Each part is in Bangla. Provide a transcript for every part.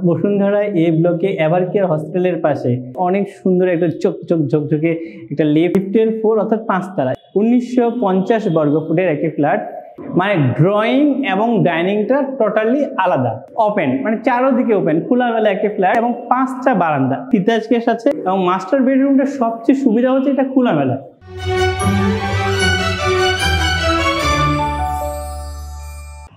বসুন্ধরা এ ব্লকে এভারকেয়ার হসপিটালের পাশে অনেক সুন্দর একটা ঝকঝকে একটা লিফটের ফ্লোর অর্থাৎ 5 তলা 1950 বর্গ ফুটের একটি ফ্ল্যাট। মানে ড্রয়িং এবং ডাইনিংটা টোটালি আলাদা, ওপেন, মানে চারোদিকে ওপেন, খোলামেলা একটি ফ্ল্যাট এবং 5টা বারান্দা, তিতাস গ্যাস আছে এবং মাস্টার বেডরুমটা সবচেয়ে সুবিধা হচ্ছে এটা খোলামেলা।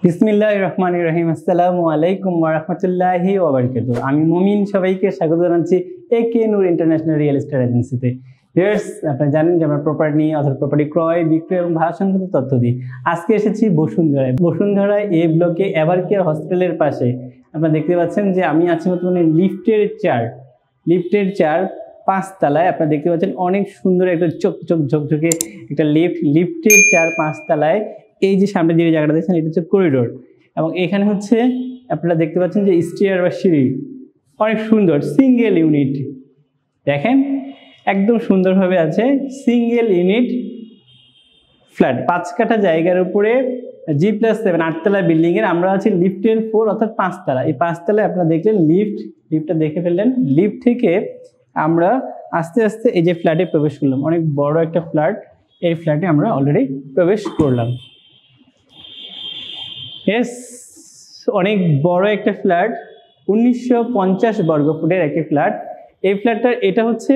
বিসমিল্লাহির রহমানির রহিম। আসসালামু আলাইকুম ওয়া রাহমাতুল্লাহি ওয়া বারাকাতুহু। আমি মুমিন, সবাইকে স্বাগত জানাচ্ছি একে নূর ইন্টারন্যাশনাল রিয়েল এস্টেট এজেন্সিতে। ভিউয়ার্স, আপনারা জানেন যে আমরা প্রপার্টি নিয়ে অথবা প্রপার্টি ক্রয় বিক্রয় এবং ভাড়া সংক্রান্ত তথ্য দিই। আজকে এসেছি বসুন্ধরা এ ব্লকে এভারকেয়ার হসপিটালের পাশে। আপনারা দেখতে পাচ্ছেন যে আমি আছি বর্তমানে লিফটের চার 5 তলায়। আপনারা দেখতে পাচ্ছেন অনেক সুন্দর একটা ঝকঝকে একটা লিফটের 4-5 তলায়। এই যে সামনে যে জায়গাটা দেখছেন এটা হচ্ছে করিডোর এবং এখানে হচ্ছে আপনারা দেখতে পাচ্ছেন যে স্টেয়ার বা সিঁড়ি, অনেক সুন্দর সিঙ্গেল ইউনিট। দেখেন একদম সুন্দরভাবে আছে, সিঙ্গেল ইউনিট ফ্ল্যাট, 5 কাঠা জায়গার উপরে G+7 8 তলা বিল্ডিং এর। আমরা আছি লিফটের 4 অর্থাৎ 5 তলা। এই 5 তলায় আপনারা দেখলেন লিফটটা দেখে ফেললেন। লিফট থেকে আমরা আস্তে আস্তে এই যে ফ্ল্যাটে প্রবেশ করলাম। অনেক বড় একটা ফ্ল্যাট, এই ফ্ল্যাটে আমরা অলরেডি প্রবেশ করলাম। অনেক বড় একটা ফ্ল্যাট, 1950 বর্গ ফুটের একটি ফ্ল্যাট। এই ফ্ল্যাটটার এটা হচ্ছে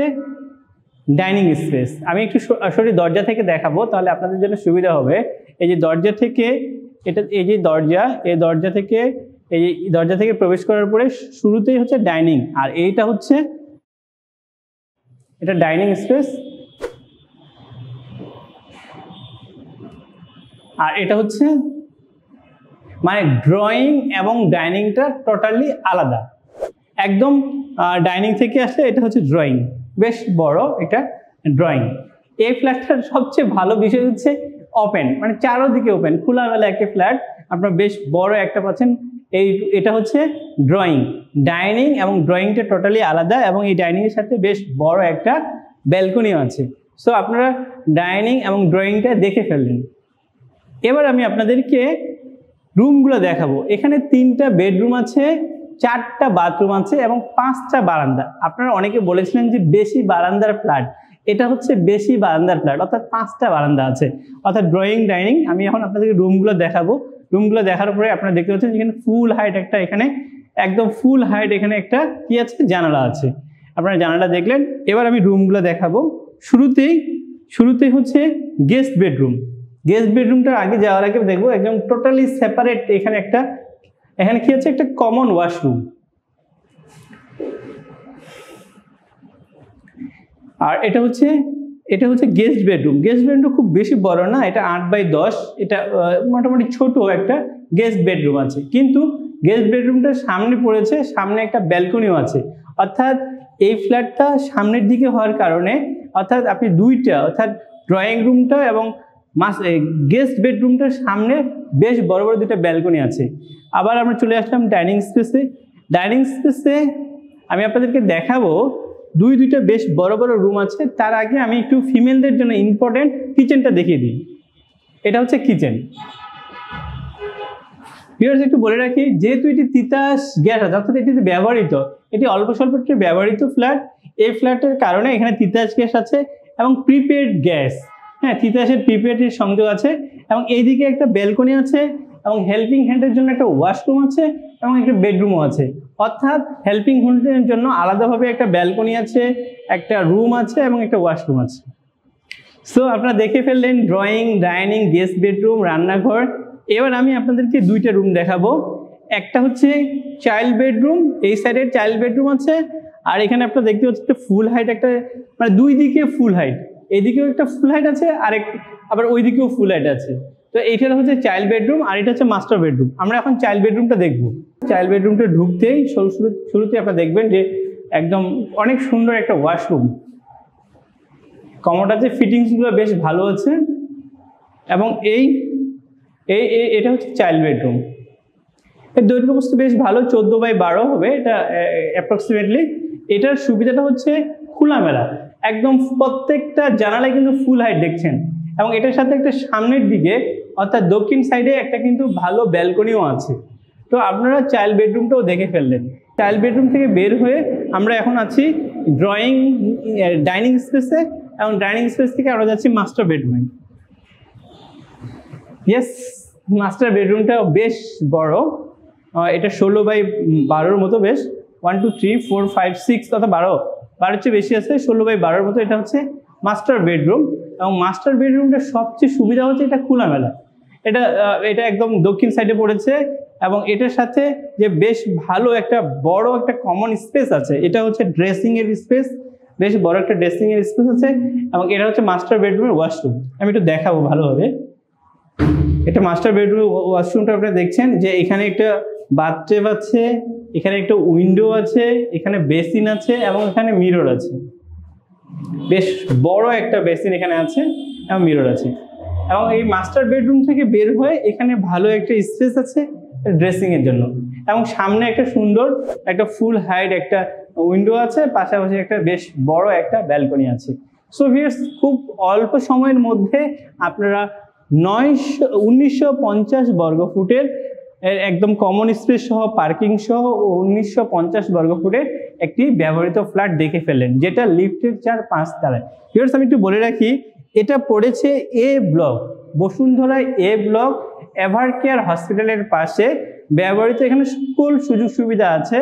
ডাইনিং স্পেস। আমি একটু সরাসরি দরজা থেকে দেখাবো, তাহলে আপনাদের জন্য সুবিধা হবে। এই যে দরজা থেকে এই যে দরজা থেকে প্রবেশ করার পরে শুরুতেই হচ্ছে ডাইনিং, আর এইটা হচ্ছে এটা ডাইনিং স্পেস, আর এটা হচ্ছে মানে ড্রয়িং এবং ডাইনিংটা টোটালি আলাদা একদম। ডাইনিং থেকে আসলে এটা হচ্ছে ড্রয়িং, বেশ বড় এটা ড্রয়িং। এই ফ্ল্যাটটার সবচেয়ে ভালো বিষয় হচ্ছে ওপেন, মানে চারোদিকে ওপেন, খোলামেলা একটা ফ্ল্যাট। আপনারা বেশ বড় একটা পাচ্ছেন। এটা হচ্ছে ড্রয়িং, ডাইনিং এবং ড্রয়িংটা টোটালি আলাদা এবং এই ডাইনিংয়ের সাথে বেশ বড় একটা ব্যালকনিও আছে। সো আপনারা ডাইনিং এবং ড্রয়িংটা দেখে ফেললেন। এবার আমি আপনাদেরকে রুমগুলো দেখাবো। এখানে 3টা বেডরুম আছে, 4টা বাথরুম আছে এবং 5টা বারান্দা। আপনারা অনেকে বলেছিলেন যে বেশি বারান্দার ফ্ল্যাট, এটা হচ্ছে বেশি বারান্দার ফ্ল্যাট, অর্থাৎ 5টা বারান্দা আছে, অর্থাৎ ড্রয়িং ডাইনিং। আমি এখন আপনাদেরকে রুমগুলো দেখাবো। রুমগুলো দেখার পরে আপনারা দেখতে পাচ্ছেন এখানে ফুল হাইট একটা, এখানে একদম ফুল হাইট এখানে একটা কি আছে, জানালা আছে। আপনারা জানালা দেখলেন। এবার আমি রুমগুলো দেখাবো। শুরুতেই হচ্ছে গেস্ট বেডরুম। গেস্ট বেডরুমটার আগে যাওয়ার আগে দেখবো একদম টোটালি সেপারেট। এখানে কি আছে, একটা কমন ওয়াশরুম। আর এটা হচ্ছে গেস্ট বেডরুম। গেস্ট বেডরুম খুব বেশি বড় না, এটা 8x10। এটা মোটামুটি ছোট একটা গেস্ট বেডরুম আছে, কিন্তু গেস্ট বেডরুমটার সামনে পড়েছে, সামনে একটা ব্যালকনিও আছে। অর্থাৎ এই ফ্ল্যাটটা সামনের দিকে হওয়ার কারণে অর্থাৎ আপনি দুইটা, অর্থাৎ ড্রয়িং রুমটা এবং গেস্ট বেডরুমটার সামনে বেশ বড় বড় দুটো ব্যালকনি আছে। আবার আমরা চলে আসলাম ডাইনিং স্পেসে। ডাইনিং স্পেসে আমি আপনাদেরকে দেখাবো দুইটা বেশ বড় বড় রুম আছে। তার আগে আমি একটু ফিমেলদের জন্য ইম্পর্টেন্ট কিচেনটা দেখিয়ে দিই। এটা হচ্ছে কিচেন। ভিউয়ার্স, একটু বলে রাখি, যেহেতু এটি তিতাস গ্যাস আছে, অর্থাৎ এটি ব্যবহৃত, এটি অল্প স্বল্প একটি ব্যবহৃত ফ্ল্যাট। এই ফ্ল্যাটের কারণে এখানে তিতাস গ্যাস আছে এবং প্রিপেড গ্যাস, হ্যাঁ, তিতাসের প্রিপেডের সংযোগ আছে এবং এইদিকে একটা ব্যালকনি আছে এবং হেল্পিং হ্যান্ডের জন্য একটা ওয়াশরুম আছে এবং একটা বেডরুমও আছে। অর্থাৎ হেল্পিং হ্যান্ডের জন্য আলাদাভাবে একটা ব্যালকনি আছে, একটা রুম আছে এবং একটা ওয়াশরুম আছে। সো আপনারা দেখে ফেললেন ড্রয়িং, ডাইনিং, গেস্ট বেডরুম, রান্নাঘর। এবার আমি আপনাদেরকে 2টা রুম দেখাবো। একটা হচ্ছে চাইল্ড বেডরুম, এই সাইডের চাইল্ড বেডরুম আছে, আর এখানে আপনারা দেখতে পাচ্ছেন ফুল হাইট একটা, মানে দুই দিকে ফুল হাইট, এইদিকেও একটা ফুল হাইট আছে আর আবার ওইদিকেও ফুল হাইট আছে। তো এইটা হচ্ছে চাইল্ড বেডরুম আর এটা হচ্ছে মাস্টার বেডরুম। আমরা এখন চাইল্ড বেডরুমটা দেখবো। চাইল্ড বেডরুমটা ঢুকতেই শুরুতে আপনারা দেখবেন যে একদম অনেক সুন্দর একটা ওয়াশরুম, কমোড আছে, ফিটিংসগুলো বেশ ভালো আছে এবং এটা হচ্ছে চাইল্ড বেডরুম। এর দৈর্ঘ্য বস্তু বেশ ভালো, 14x12 হবে এটা অ্যাপ্রক্সিমেটলি। এটার সুবিধাটা হচ্ছে খোলামেলা, একদম প্রত্যেকটা জানালায় কিন্তু ফুল হাইট দেখছেন এবং এটার সাথে একটা সামনের দিকে অর্থাৎ দক্ষিণ সাইডে একটা কিন্তু ভালো ব্যালকনিও আছে। তো আপনারা চাইল্ড বেডরুমটাও দেখে ফেললেন। চাইল্ড বেডরুম থেকে বের হয়ে আমরা এখন আছি ড্রয়িং ডাইনিং স্পেসে, এবং ডাইনিং স্পেস থেকে আমরা যাচ্ছি মাস্টার বেডরুমে। ইয়েস, মাস্টার বেডরুমটা বেশ বড়, এটা 16x12 মতো, বেশ 1 2 3 4 5 6 অর্থাৎ 12 চেয়ে বেশি আছে, 16x12 মতো। এটা হচ্ছে মাস্টার বেডরুম, এবং মাস্টার বেডরুমটা সবচেয়ে সুবিধা হচ্ছে এটা খোলামেলা। এটা একদম দক্ষিণ সাইডে পড়েছে, এবং এটার সাথে যে বেশ ভালো একটা বড় একটা কমন স্পেস আছে, এটা হচ্ছে ড্রেসিং এর স্পেস, বেশ বড় একটা ড্রেসিং এর স্পেস আছে, এবং এটা হচ্ছে মাস্টার বেডরুমের ওয়াশরুম। আমি একটু দেখাবো ভালোভাবে। এটা মাস্টার বেডরুম ওয়াশরুমটা আপনি দেখছেন যে এখানে একটা বাথটব আছে, এখানে একটা উইন্ডো আছে, এখানে বেসিন আছে, এবং এখানে মিরর আছে। বেশ বড় একটা বেসিন এখানে আছে এবং মিরর আছে। এবং এই মাস্টার বেডরুম থেকে বের হয়ে এখানে ভালো একটা স্পেস আছে ড্রেসিং এর জন্য, এবং সামনে একটা সুন্দর একটা ফুল হাইট একটা উইন্ডো আছে, পাশাপাশি একটা বেশ বড় একটা ব্যালকনি আছে। সো ভিউয়ার্স, খুব অল্প সময়ের মধ্যে আপনারা 1950 বর্গফুটের একদম কমন স্পেস সহ পার্কিং সহ 1950 বর্গফুটের একটি ব্যবহৃত ফ্ল্যাট দেখে ফেললেন, যেটা লিফটের 4-5 তলায়। ভিউয়ার্স, আমি একটু বলে রাখি, এটা পড়েছে এ ব্লক, বসুন্ধরা এ ব্লক, এভারকেয়ার হসপিটালের পাশে ব্যবহৃত। এখানে সকল সুযোগ সুবিধা আছে,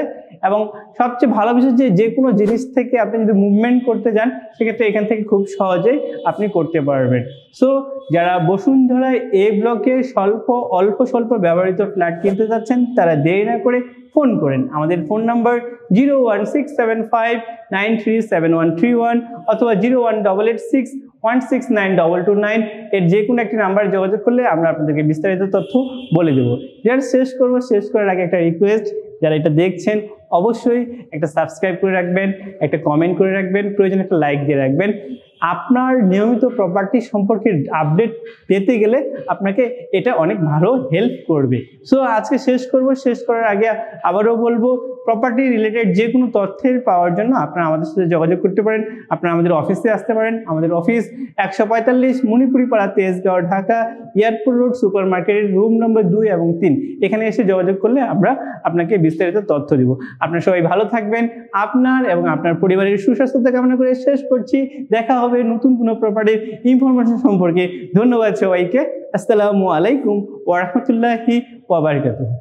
এবং সবচেয়ে ভালো বিষয় যে কোনো জিনিস থেকে আপনি যদি মুভমেন্ট করতে যান সেক্ষেত্রে এখান থেকে খুব সহজেই আপনি করতে পারবেন। সো যারা বসুন্ধরায় এ ব্লকে অল্প স্বল্প ব্যবহৃত ফ্ল্যাট কিনতে যাচ্ছেন, তারা দেরি না করে ফোন করেন। আমাদের ফোন নাম্বার 01675937131 অথবা 01886169229, এর যে কোনো একটি নাম্বারে যোগাযোগ করলে আমরা আপনাদেরকে বিস্তারিত তথ্য বলে দেবো। যারা শেষ করার আগে একটা রিকোয়েস্ট, যারা এটা দেখছেন অবশ্যই একটা সাবস্ক্রাইব করে রাখবেন, একটা কমেন্ট করে রাখবেন, প্রয়োজনে একটা লাইক দিয়ে রাখবেন। আপনার নিয়মিত প্রপার্টি সম্পর্কে আপডেট পেতে গেলে আপনাকে এটা অনেক ভালো হেল্প করবে। সো আজকে শেষ করার আগে আবারও বলবো, প্রপার্টি রিলেটেড যে কোনো তথ্যের পাওয়ার জন্য আপনারা আমাদের সাথে যোগাযোগ করতে পারেন। আপনারা আমাদের অফিসে আসতে পারেন। আমাদের অফিস 145 মণিপুরি পাড়া, Tejgaon, Dhaka, airport road, super মার্কেটের রুম নম্বর 2 এবং 3। এখানে এসে যোগাযোগ করলে আমরা আপনাকে বিস্তারিত তথ্য দিব। আপনারা সবাই ভালো থাকবেন, আপনার এবং আপনার পরিবারের সুস্বাস্থ্যতা কামনা করে শেষ করছি। দেখা হবে নতুন কোনো প্রপার্টির ইনফরমেশন সম্পর্কে। ধন্যবাদ সবাইকে। আসসালামু আলাইকুম ওয়া রাহমাতুল্লাহি ওয়া বারাকাতুহু।